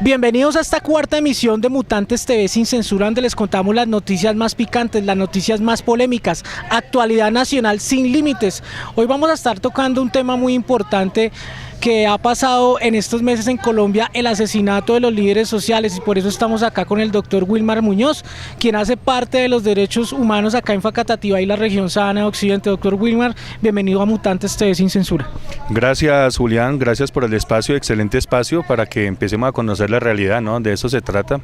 Bienvenidos a esta cuarta emisión de Mutantes TV sin censura, donde les contamos las noticias más picantes, las noticias más polémicas, actualidad nacional sin límites. Hoy vamos a estar tocando un tema muy importante que ha pasado en estos meses en Colombia, el asesinato de los líderes sociales, y por eso estamos acá con el doctor Wilmar Muñoz, quien hace parte de los derechos humanos acá en Facatativá y la región Sabana de Occidente. Doctor Wilmar, bienvenido a Mutantes TV sin censura. Gracias, Julián, gracias por el espacio, excelente espacio para que empecemos a conocer la realidad, ¿no? De eso se trata,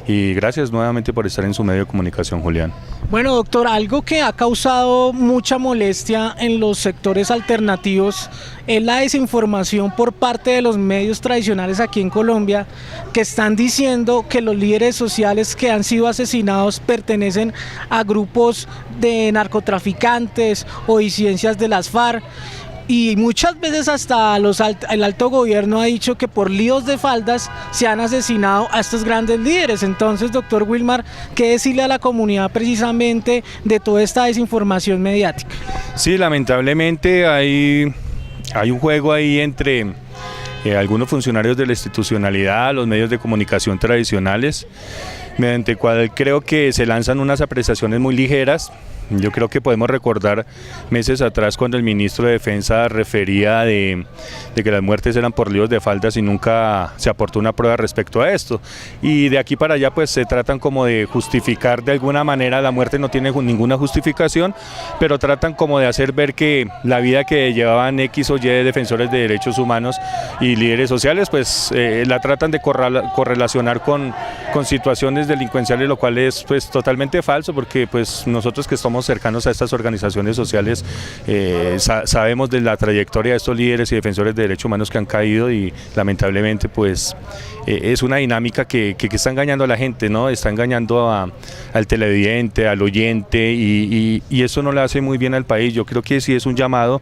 y gracias nuevamente por estar en su medio de comunicación, Julián. Bueno, doctor, algo que ha causado mucha molestia en los sectores alternativos es la desinformación por parte de los medios tradicionales aquí en Colombia, que están diciendo que los líderes sociales que han sido asesinados pertenecen a grupos de narcotraficantes o disidencias de las FARC. Y muchas veces hasta el alto gobierno ha dicho que por líos de faldas se han asesinado a estos grandes líderes. Entonces, doctor Wilmar, ¿qué decirle a la comunidad precisamente de toda esta desinformación mediática? Sí, lamentablemente hay un juego ahí entre algunos funcionarios de la institucionalidad, los medios de comunicación tradicionales, mediante el cual creo que se lanzan unas apreciaciones muy ligeras. Yo creo que podemos recordar meses atrás cuando el ministro de Defensa refería de que las muertes eran por líos de faldas y nunca se aportó una prueba respecto a esto. Y de aquí para allá pues se tratan como de justificar de alguna manera, la muerte no tiene ninguna justificación, pero tratan como de hacer ver que la vida que llevaban X o Y de defensores de derechos humanos y líderes sociales pues la tratan de correlacionar con situaciones delincuenciales, lo cual es pues totalmente falso, porque pues nosotros que estamos cercanos a estas organizaciones sociales sabemos de la trayectoria de estos líderes y defensores de derechos humanos que han caído, y lamentablemente pues es una dinámica que está engañando a la gente, ¿no? Está engañando al televidente, al oyente, y eso no le hace muy bien al país. Yo creo que sí es un llamado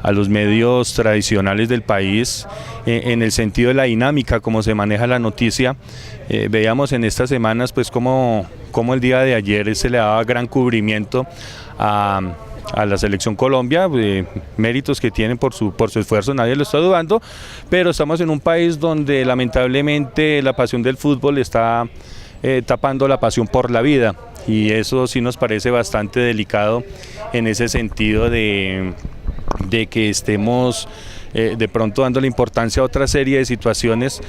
a los medios tradicionales del país en el sentido de la dinámica, como se maneja la noticia. Veíamos en estas semanas pues como el día de ayer se le daba gran cubrimiento a la selección Colombia, méritos que tienen por su esfuerzo, nadie lo está dudando, pero estamos en un país donde lamentablemente la pasión del fútbol está tapando la pasión por la vida, y eso sí nos parece bastante delicado en ese sentido de que estemos de pronto dándole importancia a otra serie de situaciones,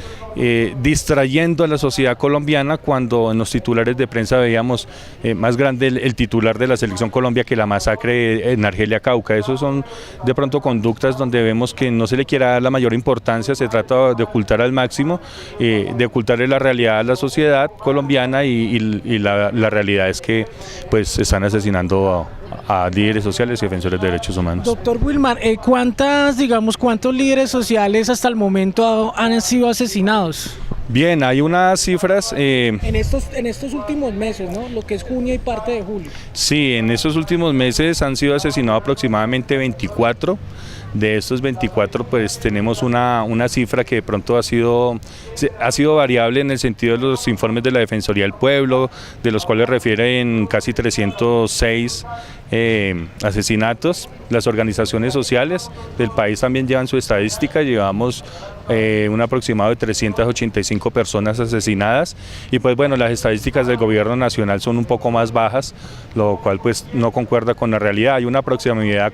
distrayendo a la sociedad colombiana, cuando en los titulares de prensa veíamos más grande el titular de la selección Colombia que la masacre en Argelia, Cauca. Esos son de pronto conductas donde vemos que no se le quiere dar la mayor importancia, se trata de ocultar al máximo, de ocultarle la realidad a la sociedad colombiana, y la realidad es que pues están asesinando a líderes sociales y defensores de derechos humanos. Doctor Wilmar, ¿cuántos líderes sociales hasta el momento han sido asesinados? Bien, hay unas cifras... En estos últimos meses, ¿no? Lo que es junio y parte de julio. Sí, en estos últimos meses han sido asesinados aproximadamente 24. De estos 24 pues tenemos una cifra que de pronto ha sido variable en el sentido de los informes de la Defensoría del Pueblo, de los cuales refieren casi 306 asesinatos. Las organizaciones sociales del país también llevan su estadística, llevamos un aproximado de 385 personas asesinadas, y pues bueno, las estadísticas del gobierno nacional son un poco más bajas, lo cual pues no concuerda con la realidad. Hay una proximidad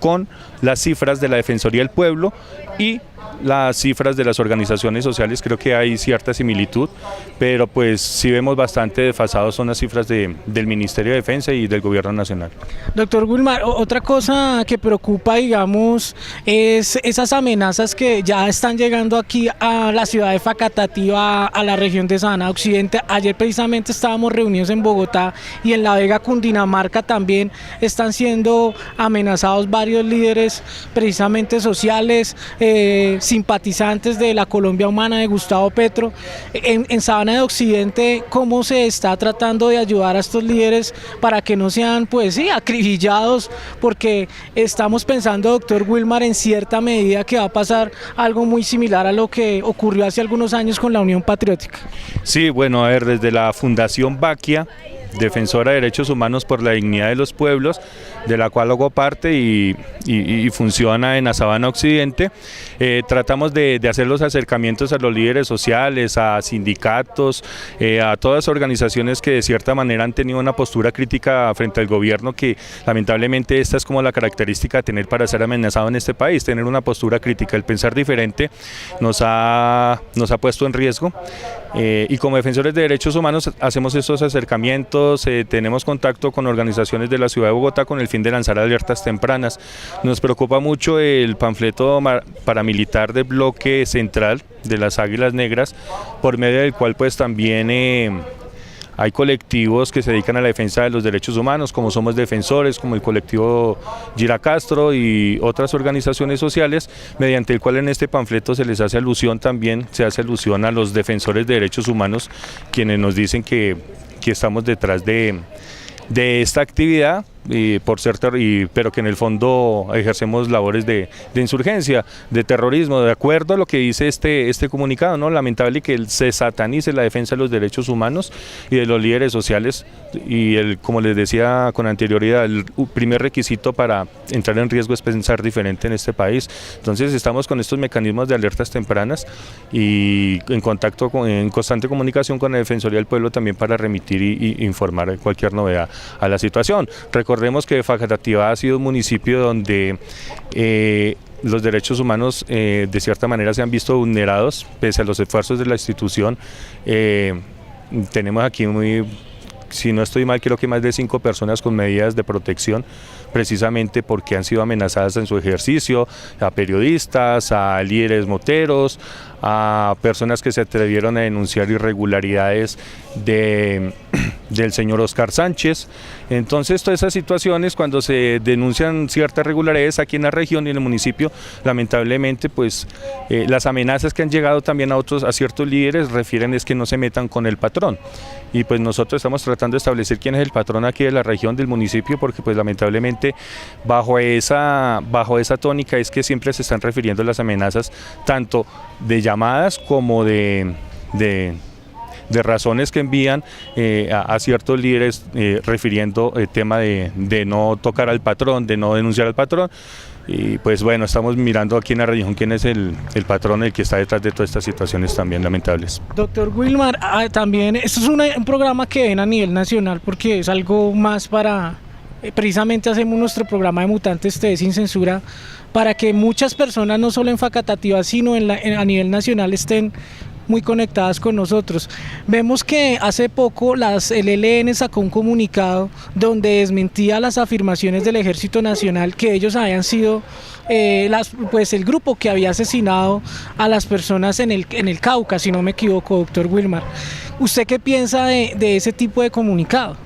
con las cifras de la Defensoría del Pueblo y las cifras de las organizaciones sociales. Creo que hay cierta similitud, pero pues sí vemos bastante desfasados son las cifras del Ministerio de Defensa y del Gobierno Nacional. Doctor Wilmar, otra cosa que preocupa, digamos, es esas amenazas que ya están llegando aquí a la ciudad de Facatativá, a la región de Sabana Occidente. Ayer precisamente estábamos reunidos en Bogotá, y en La Vega, Cundinamarca, también están siendo amenazados varios líderes precisamente sociales, simpatizantes de la Colombia Humana de Gustavo Petro. En Sabana de Occidente, ¿cómo se está tratando de ayudar a estos líderes para que no sean, pues sí, acribillados? Porque estamos pensando, doctor Wilmar, en cierta medida que va a pasar algo muy similar a lo que ocurrió hace algunos años con la Unión Patriótica. Sí, bueno, a ver, desde la Fundación Baquia Defensora de Derechos Humanos por la Dignidad de los Pueblos, de la cual hago parte y funciona en la Sabana Occidente. Tratamos de hacer los acercamientos a los líderes sociales, a sindicatos, a todas organizaciones que de cierta manera han tenido una postura crítica frente al gobierno, que lamentablemente esta es como la característica de tener para ser amenazado en este país, tener una postura crítica. El pensar diferente nos ha puesto en riesgo, y como defensores de derechos humanos hacemos estos acercamientos, tenemos contacto con organizaciones de la ciudad de Bogotá con el fin de lanzar alertas tempranas. Nos preocupa mucho el panfleto paramilitar del bloque central de las Águilas Negras, por medio del cual pues también hay colectivos que se dedican a la defensa de los derechos humanos, como Somos Defensores, como el colectivo Gira Castro y otras organizaciones sociales, mediante el cual en este panfleto se les hace alusión también, se hace alusión a los defensores de derechos humanos, quienes nos dicen que estamos detrás de esta actividad, pero que en el fondo ejercemos labores de insurgencia, de terrorismo, de acuerdo a lo que dice este comunicado, ¿no? Lamentable que se satanice la defensa de los derechos humanos y de los líderes sociales, y como les decía con anterioridad, el primer requisito para entrar en riesgo es pensar diferente en este país. Entonces estamos con estos mecanismos de alertas tempranas y en constante comunicación con la Defensoría del Pueblo también para remitir y informar de cualquier novedad a la situación. Recordemos que Facatativá ha sido un municipio donde los derechos humanos de cierta manera se han visto vulnerados pese a los esfuerzos de la institución. Tenemos aquí si no estoy mal, creo que más de 5 personas con medidas de protección, precisamente porque han sido amenazadas en su ejercicio, a periodistas, a líderes moteros, a personas que se atrevieron a denunciar irregularidades del señor Oscar Sánchez. Entonces todas esas situaciones, cuando se denuncian ciertas irregularidades aquí en la región y en el municipio, lamentablemente pues las amenazas que han llegado también a ciertos líderes refieren es que no se metan con el patrón, y pues nosotros estamos tratando de establecer quién es el patrón aquí de la región, del municipio, porque pues lamentablemente bajo esa tónica es que siempre se están refiriendo las amenazas, tanto de llamadas como de razones que envían a ciertos líderes refiriendo el tema de no tocar al patrón, de no denunciar al patrón. Y pues bueno, estamos mirando aquí en la región quién es el patrón, el que está detrás de todas estas situaciones también lamentables. Doctor Wilmar, también esto es un programa que ven a nivel nacional, porque es algo más para, precisamente hacemos nuestro programa de Mutantes TV sin censura, para que muchas personas, no solo en Facatativá, sino a nivel nacional, estén muy conectadas con nosotros. Vemos que hace poco el ELN sacó un comunicado donde desmentía las afirmaciones del Ejército Nacional, que ellos habían sido el grupo que había asesinado a las personas en el Cauca, si no me equivoco, doctor Wilmar. ¿Usted qué piensa de ese tipo de comunicado?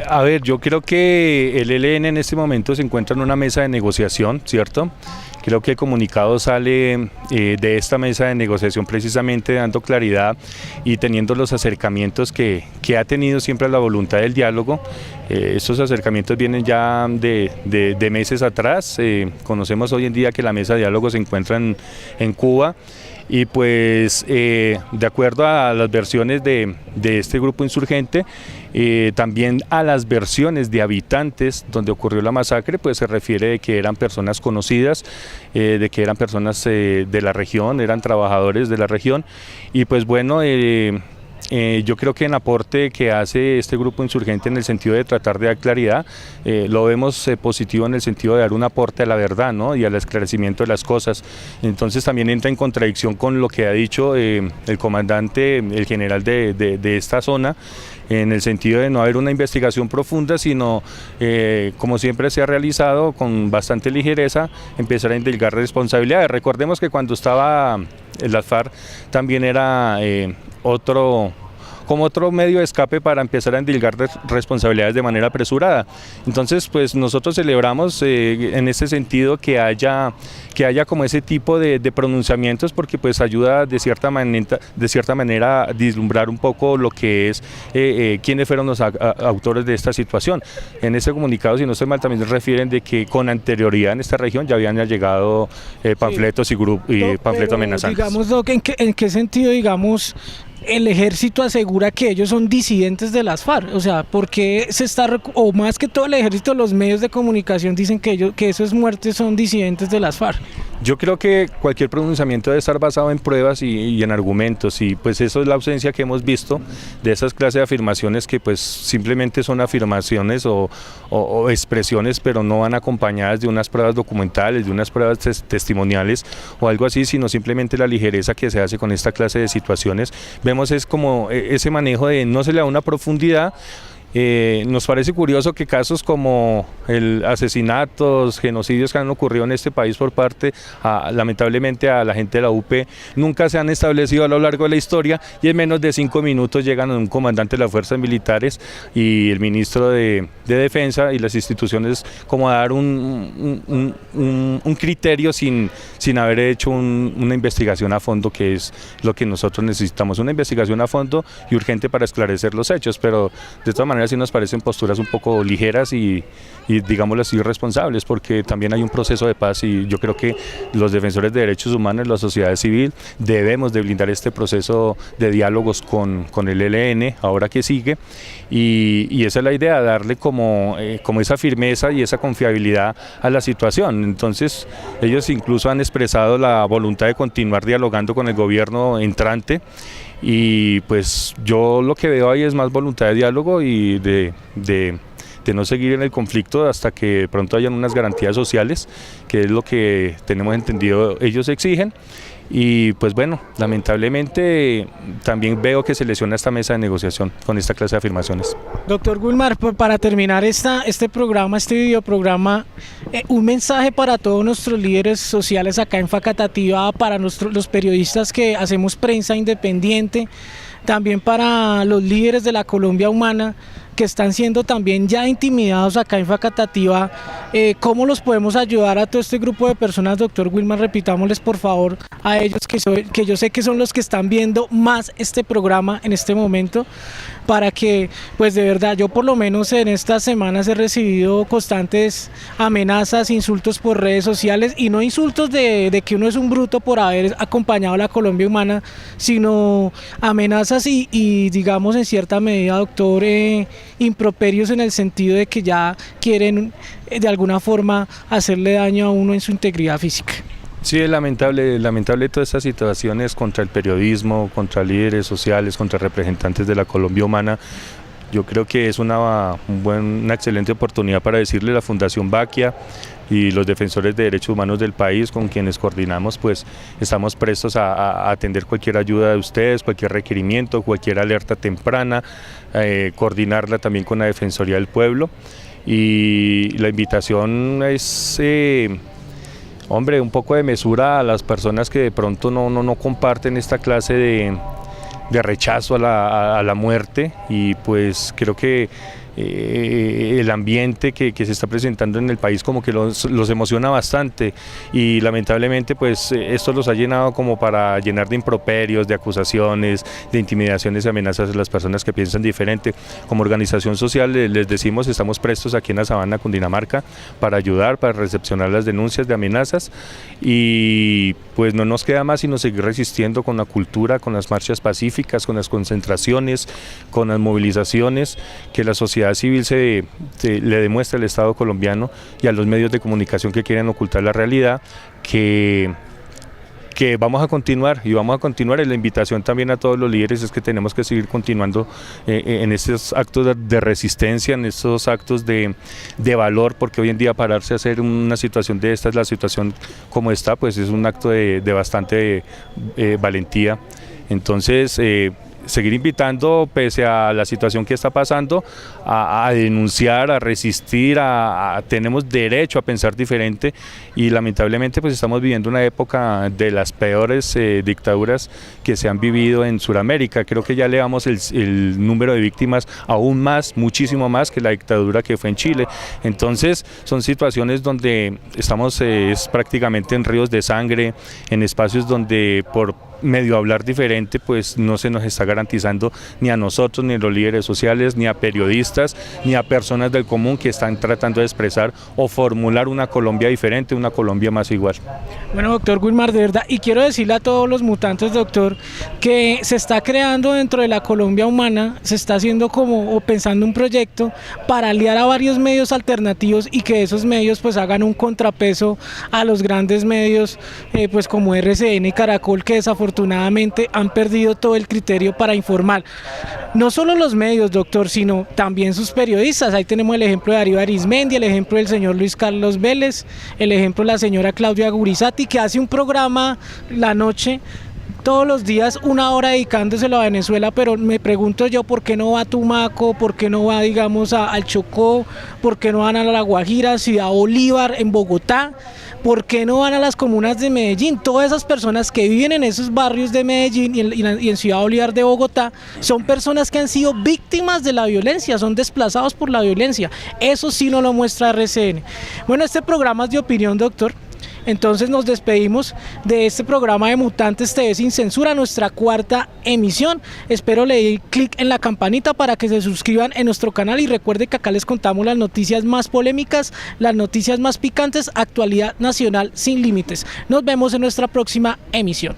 A ver, yo creo que el ELN en este momento se encuentra en una mesa de negociación, ¿cierto? Creo que el comunicado sale de esta mesa de negociación precisamente dando claridad y teniendo los acercamientos que ha tenido siempre la voluntad del diálogo. Estos acercamientos vienen ya de meses atrás. Conocemos hoy en día que la mesa de diálogo se encuentra en Cuba. Y pues de acuerdo a las versiones de este grupo insurgente, también a las versiones de habitantes donde ocurrió la masacre, pues se refiere de que eran personas conocidas, de que eran personas de la región, eran trabajadores de la región, y pues bueno, yo creo que el aporte que hace este grupo insurgente en el sentido de tratar de dar claridad, lo vemos positivo en el sentido de dar un aporte a la verdad, ¿no? Y al esclarecimiento de las cosas. Entonces también entra en contradicción con lo que ha dicho el comandante, el general de esta zona, en el sentido de no haber una investigación profunda, sino como siempre se ha realizado con bastante ligereza, empezar a indilgar responsabilidades. Recordemos que cuando estaba las FARC también era como otro medio de escape para empezar a endilgar responsabilidades de manera apresurada. Entonces, pues nosotros celebramos en este sentido que haya como ese tipo de pronunciamientos, porque pues ayuda de cierta manera a vislumbrar un poco lo que es quiénes fueron los autores de esta situación. En este comunicado, si no estoy mal, también refieren de que con anterioridad en esta región ya habían llegado panfletos y panfletos amenazantes. Digamos, Doc, ¿en qué sentido, digamos, el ejército asegura que ellos son disidentes de las FARC? O sea, ¿por qué se está, o más que todo el ejército, los medios de comunicación dicen que esos muertes son disidentes de las FARC? Yo creo que cualquier pronunciamiento debe estar basado en pruebas y en argumentos, y pues eso es la ausencia que hemos visto de esas clases de afirmaciones que pues simplemente son afirmaciones o expresiones, pero no van acompañadas de unas pruebas documentales, de unas pruebas testimoniales o algo así, sino simplemente la ligereza que se hace con esta clase de situaciones. Vemos es como ese manejo de no se le da una profundidad. Nos parece curioso que casos como el asesinatos, genocidios que han ocurrido en este país por parte, lamentablemente, a la gente de la UP, nunca se han establecido a lo largo de la historia, y en menos de 5 minutos llegan un comandante de las fuerzas militares y el ministro de Defensa y las instituciones como a dar un criterio sin haber hecho una investigación a fondo, que es lo que nosotros necesitamos, una investigación a fondo y urgente para esclarecer los hechos, pero de todas maneras sí nos parecen posturas un poco ligeras y digámoslo así, irresponsables, porque también hay un proceso de paz, y yo creo que los defensores de derechos humanos, la sociedad civil, debemos de blindar este proceso de diálogos con el ELN, ahora que sigue, y esa es la idea, darle como esa firmeza y esa confiabilidad a la situación. Entonces ellos incluso han expresado la voluntad de continuar dialogando con el gobierno entrante, y pues yo lo que veo ahí es más voluntad de diálogo y de no seguir en el conflicto hasta que pronto hayan unas garantías sociales, que es lo que tenemos entendido ellos exigen. Y pues bueno, lamentablemente también veo que se lesiona esta mesa de negociación con esta clase de afirmaciones. Doctor Wilmar, para terminar este programa, este videoprograma, un mensaje para todos nuestros líderes sociales acá en Facatativá, para los periodistas que hacemos prensa independiente, también para los líderes de la Colombia Humana, que están siendo también ya intimidados acá en Facatativá. ¿Cómo los podemos ayudar a todo este grupo de personas, doctor Wilmar? Repitámosles por favor a ellos, que yo sé que son los que están viendo más este programa en este momento, para que pues de verdad, yo por lo menos en estas semanas he recibido constantes amenazas, insultos por redes sociales, y no insultos de que uno es un bruto por haber acompañado a la Colombia Humana, sino amenazas y digamos en cierta medida, doctor, improperios, en el sentido de que ya quieren de alguna forma hacerle daño a uno en su integridad física. Sí, es lamentable todas estas situaciones contra el periodismo, contra líderes sociales, contra representantes de la Colombia Humana. Yo creo que es una excelente oportunidad para decirle a la Fundación Baquia y los defensores de derechos humanos del país, con quienes coordinamos, pues estamos prestos a atender cualquier ayuda de ustedes, cualquier requerimiento, cualquier alerta temprana, coordinarla también con la Defensoría del Pueblo. Y la invitación es, un poco de mesura a las personas que de pronto no comparten esta clase de rechazo a la muerte, y pues creo que el ambiente que se está presentando en el país como que los emociona bastante, y lamentablemente pues esto los ha llenado como para llenar de improperios, de acusaciones, de intimidaciones y amenazas a las personas que piensan diferente. Como organización social les decimos, estamos prestos aquí en la Sabana, Cundinamarca, para ayudar, para recepcionar las denuncias de amenazas, y pues no nos queda más sino seguir resistiendo con la cultura, con las marchas pacíficas, con las concentraciones, con las movilizaciones, que la sociedad civil le demuestra al Estado colombiano y a los medios de comunicación que quieren ocultar la realidad, que vamos a continuar, y vamos a continuar. Y la invitación también a todos los líderes es que tenemos que seguir continuando en estos actos de resistencia, en estos actos de valor, porque hoy en día pararse a hacer una situación de esta, es la situación como está, pues es un acto de bastante valentía. Entonces, seguir invitando, pese a la situación que está pasando, a denunciar, a resistir, tenemos derecho a pensar diferente, y lamentablemente pues estamos viviendo una época de las peores dictaduras que se han vivido en Sudamérica. Creo que ya elevamos el número de víctimas aún más, muchísimo más que la dictadura que fue en Chile. Entonces son situaciones donde estamos prácticamente en ríos de sangre, en espacios donde por medio hablar diferente, pues no se nos está garantizando ni a nosotros, ni a los líderes sociales, ni a periodistas, ni a personas del común que están tratando de expresar o formular una Colombia diferente, una Colombia más igual. Bueno, doctor Wilmar, de verdad, y quiero decirle a todos los mutantes, doctor, que se está creando dentro de la Colombia humana, se está haciendo como o pensando un proyecto para aliar a varios medios alternativos y que esos medios pues hagan un contrapeso a los grandes medios pues como RCN y Caracol, que desafortunadamente han perdido todo el criterio para informar. No solo los medios, doctor, sino también sus periodistas. Ahí tenemos el ejemplo de Darío Arizmendi, el ejemplo del señor Luis Carlos Vélez, el ejemplo de la señora Claudia Gurizati, que hace un programa la noche todos los días, 1 hora dedicándoselo a Venezuela, pero me pregunto yo por qué no va a Tumaco, por qué no va, digamos, al Chocó, por qué no van a La Guajira, Ciudad Bolívar, en Bogotá, por qué no van a las comunas de Medellín. Todas esas personas que viven en esos barrios de Medellín y en Ciudad Bolívar de Bogotá son personas que han sido víctimas de la violencia, son desplazados por la violencia. Eso sí no lo muestra RCN. Bueno, este programa es de opinión, doctor. Entonces nos despedimos de este programa de Mutantes TV Sin Censura, nuestra 4ª emisión. Espero le den clic en la campanita para que se suscriban en nuestro canal y recuerde que acá les contamos las noticias más polémicas, las noticias más picantes, actualidad nacional sin límites. Nos vemos en nuestra próxima emisión.